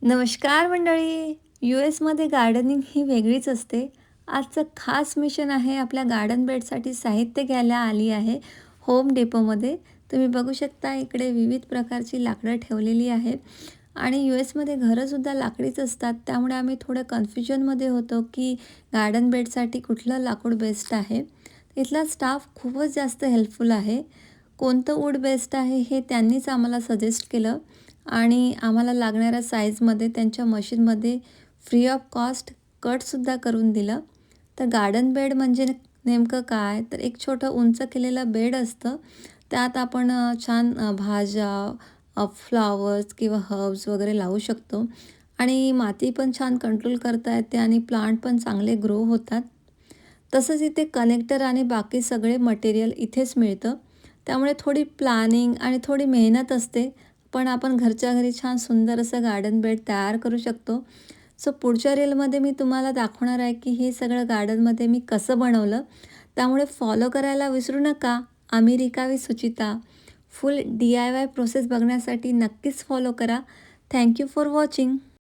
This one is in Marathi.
नमस्कार मंडळी. US मध्ये गार्डनिंग ही वेगळीच असते. आजचं खास मिशन आहे आपल्या गार्डन बेडसाठी साहित्य घ्यायला आली आहे होम डेपोमध्ये. तुम्ही बघू शकता इकडे विविध प्रकारची लाकडं ठेवलेली आहे आणि US मध्ये घरंसुद्धा लाकडीच असतात. त्यामुळे आम्ही थोडं कन्फ्युजनमध्ये होतो की गार्डन बेडसाठी कुठलं लाकूड बेस्ट आहे. इथला स्टाफ खूपच जास्त हेल्पफुल आहे. कोणतं वूड बेस्ट आहे हे त्यांनीच आम्हाला सजेस्ट केलं आणि आम्हाला लागणाऱ्या साईजमध्ये त्यांच्या मशीनमध्ये फ्री ऑफ कॉस्ट कटसुद्धा करून दिलं. तर गार्डन बेड म्हणजे नेमकं काय, तर एक छोटं उंच केलेलं बेड असतं. त्यात आपण छान भाज्या, फ्लॉवर्स किंवा हर्ब्स वगैरे लावू शकतो आणि माती पण छान कंट्रोल करता येते आणि प्लांट पण चांगले ग्रो होतात. तसंच इथे कनेक्टर आणि बाकी सगळे मटेरियल इथेच मिळतं. त्यामुळे थोडी प्लॅनिंग आणि थोडी मेहनत असते, पण आपण घरच्या घरी छान सुंदर असं गार्डन बेड तयार करू शकतो. सो पुढच्या रीलमध्ये मी तुम्हाला दाखवणार आहे की हे सगळं गार्डनमध्ये मी कसं बनवलं. त्यामुळे फॉलो करायला विसरू नका. आम्ही रिकावी सुचिता. फुल DIY प्रोसेस बघण्यासाठी नक्कीच फॉलो करा. Thank you for watching.